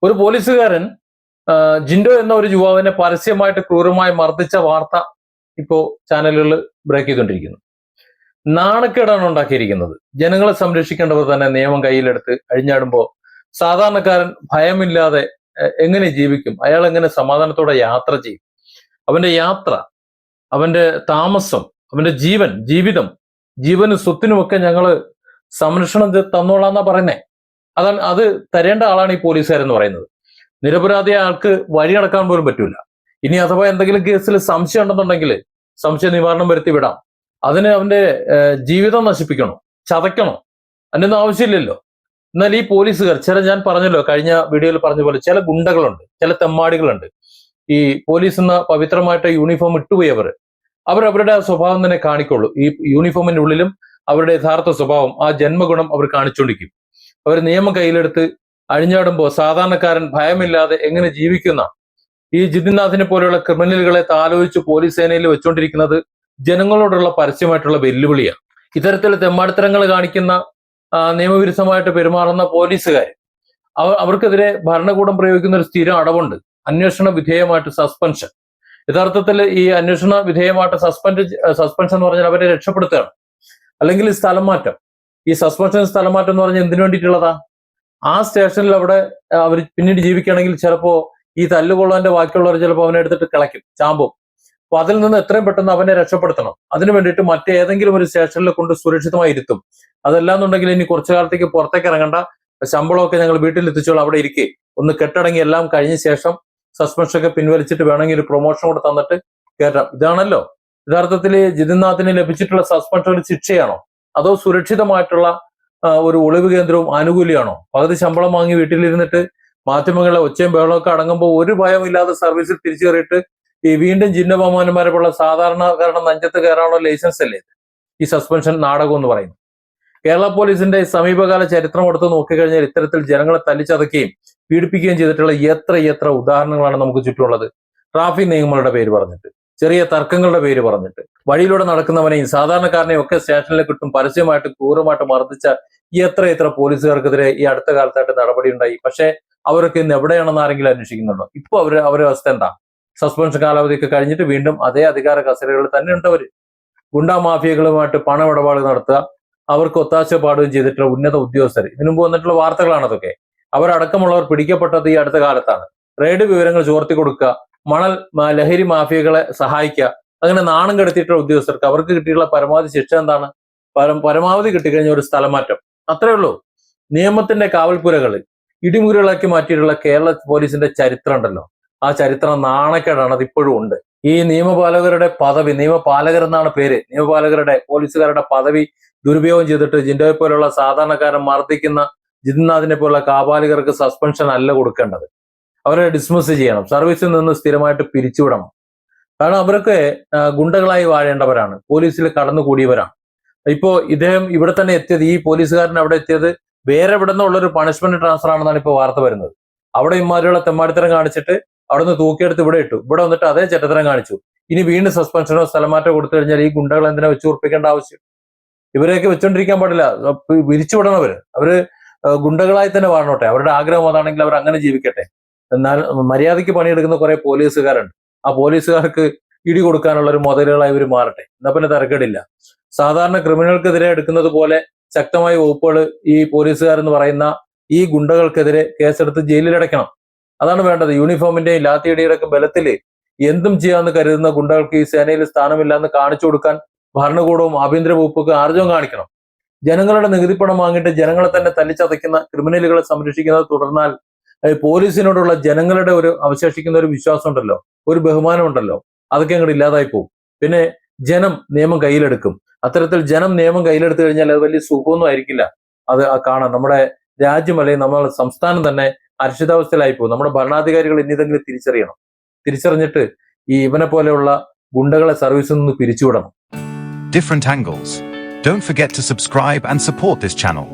ഒരു പോലീസുകാരൻ ജിൻഡോ എന്ന ഒരു യുവാവിനെ പരസ്യമായിട്ട് ക്രൂരമായി മർദ്ദിച്ച വാർത്ത ഇപ്പോ ചാനലുകൾ ബ്രേക്ക് ചെയ്തുകൊണ്ടിരിക്കുന്നു. നാണക്കേടാണ് ഉണ്ടാക്കിയിരിക്കുന്നത്. ജനങ്ങളെ സംരക്ഷിക്കേണ്ടവർ തന്നെ നിയമം കയ്യിലെടുത്ത് അഴിഞ്ഞാടുമ്പോൾ സാധാരണക്കാരൻ ഭയമില്ലാതെ എങ്ങനെ ജീവിക്കും? അയാൾ എങ്ങനെ സമാധാനത്തോടെ യാത്ര ചെയ്യും? അവന്റെ യാത്ര, അവന്റെ താമസം, അവന്റെ ജീവിതം, ജീവനും സ്വത്തിനുമൊക്കെ ഞങ്ങള് സംരക്ഷണം തന്നോളാന്നാ പറയുന്നേ. അത് തരേണ്ട ആളാണ് ഈ പോലീസുകാരെന്ന് പറയുന്നത്. നിരപരാധിയ ആൾക്ക് വഴി നടക്കാൻ പോലും പറ്റൂല. ഇനി അഥവാ എന്തെങ്കിലും കേസിൽ സംശയം ഉണ്ടെന്നുണ്ടെങ്കിൽ സംശയ നിവാരണം വരുത്തി വിടാം. അതിന് അവന്റെ ജീവിതം നശിപ്പിക്കണോ, ചതയ്ക്കണോ? അതിനൊന്നും ആവശ്യമില്ലല്ലോ. എന്നാൽ ഈ പോലീസുകാർ ഞാൻ പറഞ്ഞല്ലോ, കഴിഞ്ഞ വീഡിയോയിൽ പറഞ്ഞ പോലെ ചില ഗുണ്ടകളുണ്ട്, ചില തെമ്മാടികളുണ്ട്. ഈ പോലീസ് എന്ന പവിത്രമായിട്ട് യൂണിഫോം ഇട്ടുപോയവർ അവരുടെ സ്വഭാവം തന്നെ കാണിക്കുള്ളൂ. ഈ യൂണിഫോമിന്റെ ഉള്ളിലും അവരുടെ യഥാർത്ഥ സ്വഭാവം, ആ ജന്മഗുണം അവർ കാണിച്ചുകൊണ്ടിരിക്കും. അവർ നിയമം കയ്യിലെടുത്ത് അഴിഞ്ഞാടുമ്പോൾ സാധാരണക്കാരൻ ഭയമില്ലാതെ എങ്ങനെ ജീവിക്കുന്ന ഈ ജിതിൻനാഥിനെ പോലെയുള്ള ക്രിമിനലുകളെ താലോചിച്ച് പോലീസ് സേനയിൽ വെച്ചുകൊണ്ടിരിക്കുന്നത് ജനങ്ങളോടുള്ള പരസ്യമായിട്ടുള്ള വെല്ലുവിളിയാണ്. ഇത്തരത്തിൽ തെമ്മാടിത്തരങ്ങൾ കാണിക്കുന്ന നിയമവിരുദ്ധമായിട്ട് പെരുമാറുന്ന പോലീസുകാർ അവർക്കെതിരെ ഭരണകൂടം പ്രയോഗിക്കുന്ന ഒരു സ്ഥിരം അടവുണ്ട്, അന്വേഷണ വിധേയമായിട്ട് സസ്പെൻഷൻ. യഥാർത്ഥത്തിൽ ഈ അന്വേഷണ വിധേയമായിട്ട് സസ്പെൻഷൻ എന്ന് പറഞ്ഞാൽ അവരെ രക്ഷപ്പെടുത്തുകയാണ്, അല്ലെങ്കിൽ സ്ഥലം മാറ്റം. ഈ സസ്പെൻഷൻ സ്ഥലം മാറ്റം എന്ന് പറഞ്ഞാൽ എന്തിനു വേണ്ടിയിട്ടുള്ളതാ? ആ സ്റ്റേഷനിൽ അവിടെ അവർ പിന്നീട് ജീവിക്കുകയാണെങ്കിൽ ചിലപ്പോ ഈ തല്ലുകൊള്ളാന്റെ ബാക്കിയുള്ളവർ ചിലപ്പോൾ അവനെ എടുത്തിട്ട് കിളയ്ക്കും, ചാമ്പും. അപ്പൊ അതിൽ നിന്ന് എത്രയും പെട്ടെന്ന് അവനെ രക്ഷപ്പെടുത്തണം. അതിനു വേണ്ടിയിട്ട് മറ്റേതെങ്കിലും ഒരു സ്റ്റേഷനിൽ കൊണ്ട് സുരക്ഷിതമായി ഇരുത്തും. അതല്ലാന്നുണ്ടെങ്കിൽ ഇനി കുറച്ചു കാലത്തേക്ക് പുറത്തേക്ക് ഇറങ്ങണ്ട, ശമ്പളമൊക്കെ ഞങ്ങൾ വീട്ടിൽ എത്തിച്ചോളാം, അവിടെ ഇരിക്കേ, ഒന്ന് കെട്ടടങ്ങി എല്ലാം കഴിഞ്ഞ ശേഷം സസ്പെൻഷൻ ഒക്കെ പിൻവലിച്ചിട്ട് വേണമെങ്കിൽ ഒരു പ്രൊമോഷൻ കൂടെ തന്നിട്ട് കയറ്റാം. ഇതാണല്ലോ യഥാർത്ഥത്തിൽ ജിതിൻനാഥിന് ലഭിച്ചിട്ടുള്ള സസ്പെൻഷൻ ഒരു ശിക്ഷയാണോ, അതോ സുരക്ഷിതമായിട്ടുള്ള ഒരു ഒളിവ് കേന്ദ്രവും ആനുകൂല്യമാണോ? പകുതി ശമ്പളം വാങ്ങി വീട്ടിലിരുന്നിട്ട് മാധ്യമങ്ങളെ ഒച്ചയും ബഹളമൊക്കെ അടങ്ങുമ്പോൾ ഒരു ഭയമില്ലാതെ സർവീസിൽ തിരിച്ചു കയറിയിട്ട് ഈ വീണ്ടും ജിന്നബഹുമാനന്മാരെ പോലുള്ള സാധാരണക്കാരുടെ നെഞ്ചത്ത് കയറാനുള്ള ലൈസൻസ് അല്ലേ ഈ സസ്പെൻഷൻ നാടകം എന്ന് പറയുന്നത്? കേരള പോലീസിന്റെ സമീപകാല ചരിത്രം എടുത്ത് നോക്കിക്കഴിഞ്ഞാൽ ഇത്തരത്തിൽ ജനങ്ങളെ തല്ലിച്ചതക്കുകയും പീഡിപ്പിക്കുകയും ചെയ്തിട്ടുള്ള എത്ര ഉദാഹരണങ്ങളാണ് നമുക്ക് ചുറ്റുമുള്ളത്. ട്രാഫിക് നിയമങ്ങളുടെ പേര് പറഞ്ഞിട്ട്, ചെറിയ തർക്കങ്ങളുടെ പേര് പറഞ്ഞിട്ട്, വഴിയിലൂടെ നടക്കുന്നവനെയും സാധാരണക്കാരനെയും ഒക്കെ സ്റ്റേഷനിൽ കിട്ടും പരസ്യമായിട്ട് ക്രൂരമായിട്ട് മർദ്ദിച്ച എത്ര പോലീസുകാർക്കെതിരെ ഈ അടുത്ത കാലത്തായിട്ട് നടപടി ഉണ്ടായി. പക്ഷേ അവരൊക്കെ ഇന്ന് എവിടെയാണെന്ന് ആരെങ്കിലും അന്വേഷിക്കുന്നുണ്ടോ? ഇപ്പൊ അവരുടെ അവസ്ഥ എന്താ? സസ്പെൻഷൻ കാലാവധിയൊക്കെ കഴിഞ്ഞിട്ട് വീണ്ടും അതേ അധികാര കസേരകളിൽ തന്നെ ഉണ്ടവര്. ഗുണ്ടാ മാഫിയകളുമായിട്ട് പണമിടപാട് നടത്തുക, അവർക്ക് ഒത്താശ പാടുകയും ചെയ്തിട്ടുള്ള ഉന്നത ഉദ്യോഗസ്ഥർ. ഇതിനു മുമ്പ് വന്നിട്ടുള്ള വാർത്തകളാണ് അതൊക്കെ. അവരടക്കമുള്ളവർ പിടിക്കപ്പെട്ടത് ഈ അടുത്ത കാലത്താണ്. റെയ്ഡ് വിവരങ്ങൾ ചോർത്തി കൊടുക്കുക, മണൽ ലഹരി മാഫിയകളെ സഹായിക്കുക, അങ്ങനെ നാണം കെടുത്തിയിട്ടുള്ള ഉദ്യോഗസ്ഥർക്ക് അവർക്ക് കിട്ടിയിട്ടുള്ള പരമാവധി ശിക്ഷ എന്താണ്? പരമാവധി കിട്ടിക്കഴിഞ്ഞ ഒരു സ്ഥലമാറ്റം, അത്രേ ഉള്ളൂ. നിയമത്തിന്റെ കാവൽപ്പുരകൾ ഇടിമുറികളാക്കി മാറ്റിയിട്ടുള്ള കേരള പോലീസിന്റെ ചരിത്രം ഉണ്ടല്ലോ, ആ ചരിത്രം നാണക്കേടാണ്. അത് ഇപ്പോഴും ഉണ്ട്. ഈ നിയമപാലകരുടെ പദവി, നിയമപാലകർ എന്നാണ് പേര്, നിയമപാലകരുടെ പോലീസുകാരുടെ പദവി ദുരുപയോഗം ചെയ്തിട്ട് ജിൻഡോയെ പോലുള്ള സാധാരണക്കാരൻ മർദ്ദിക്കുന്ന ജിതിൻനാഥിനെ പോലുള്ള കാപാലികർക്ക് സസ്പെൻഷൻ അല്ല കൊടുക്കേണ്ടത്, അവരെ ഡിസ്മിസ് ചെയ്യണം, സർവീസിൽ നിന്ന് സ്ഥിരമായിട്ട് പിരിച്ചുവിടണം. കാരണം അവരൊക്കെ ഗുണ്ടകളായി വാഴേണ്ടവരാണ്, പോലീസിൽ കടന്നുകൂടിയവരാണ്. ഇപ്പോ ഇദ്ദേഹം ഇവിടെ തന്നെ എത്തിയത്, ഈ പോലീസുകാരൻ അവിടെ എത്തിയത് വേറെ ഇവിടെ നിന്നുള്ളൊരു പണിഷ്മെന്റ് ട്രാൻസ്ഫർ ആണെന്നാണ് ഇപ്പോൾ വാർത്ത വരുന്നത്. അവിടെ ഇമാതിരിയുള്ള തെമ്മാടിത്തരം കാണിച്ചിട്ട് അവിടെ നിന്ന് തൂക്കിയെടുത്ത് ഇവിടെ ഇട്ടു, ഇവിടെ വന്നിട്ട് അതേ ചെറ്റത്തരം കാണിച്ചു. ഇനി വീണ്ടും സസ്പെൻഷനോ സ്ഥലമാറ്റോ കൊടുത്തു കഴിഞ്ഞാൽ ഈ ഗുണ്ടകൾ എന്തിനാ വെച്ച് ഉറപ്പിക്കേണ്ട ആവശ്യം? ഇവരെയൊക്കെ വെച്ചോണ്ടിരിക്കാൻ പാടില്ല, പിരിച്ചുവിടണവര്. അവര് ഗുണ്ടകളായി തന്നെ വാഴണോട്ടെ, അവരുടെ ആഗ്രഹം അതാണെങ്കിൽ അവർ അങ്ങനെ ജീവിക്കട്ടെ. എന്നാൽ മര്യാദയ്ക്ക് പണിയെടുക്കുന്ന കുറെ പോലീസുകാരുണ്ട്, ആ പോലീസുകാർക്ക് ഇടി കൊടുക്കാനുള്ള ഒരു മുതലുകളായി ഇവർ മാറട്ടെ, എന്നാ പിന്നെ തരക്കേടില്ല. സാധാരണ ക്രിമിനൽക്കെതിരെ എടുക്കുന്നത് പോലെ ശക്തമായ വകുപ്പുകൾ ഈ പോലീസുകാരെന്ന് പറയുന്ന ഈ ഗുണ്ടകൾക്കെതിരെ കേസെടുത്ത് ജയിലിലടയ്ക്കണം. അതാണ് വേണ്ടത്. യൂണിഫോമിന്റെയും ലാത്തിയുടെയും ഒക്കെ ബലത്തിൽ എന്തും ചെയ്യാമെന്ന് കരുതുന്ന ഗുണ്ടകൾക്ക് ഈ സേനയിൽ സ്ഥാനമില്ല എന്ന് കാണിച്ചു കൊടുക്കാൻ ഭരണകൂടവും ആഭ്യന്തര വകുപ്പൊക്കെ ആർജവം കാണിക്കണം. ജനങ്ങളുടെ നികുതിപ്പണം വാങ്ങിയിട്ട് ജനങ്ങളെ തന്നെ തല്ലിച്ചതയ്ക്കുന്ന ക്രിമിനലുകളെ സംരക്ഷിക്കുന്നത് തുടർന്നാൽ പോലീസിനോടുള്ള ജനങ്ങളുടെ ഒരു അവശേഷിക്കുന്ന ഒരു വിശ്വാസം ഉണ്ടല്ലോ, ഒരു ബഹുമാനം ഉണ്ടല്ലോ, അതൊക്കെ അങ്ങോട്ട് ഇല്ലാതായി പോകും. പിന്നെ ജനം നിയമം കയ്യിലെടുക്കും. അത്തരത്തിൽ ജനം നിയമം കയ്യിലെടുത്തു കഴിഞ്ഞാൽ അത് വലിയ സുഖമൊന്നും ആയിരിക്കില്ല അത് കാണാൻ. നമ്മുടെ രാജ്യം അല്ലെങ്കിൽ നമ്മുടെ സംസ്ഥാനം തന്നെ അരക്ഷിതാവസ്ഥയിലായി പോകും. നമ്മുടെ ഭരണാധികാരികൾ ഇനിതെങ്കിലും തിരിച്ചറിഞ്ഞിട്ട് ഈ ഇവനെ പോലെയുള്ള ഗുണ്ടകളെ സർവീസിൽ നിന്ന് പിരിച്ചുവിടണം. Different angles. Don't forget to subscribe and support this channel.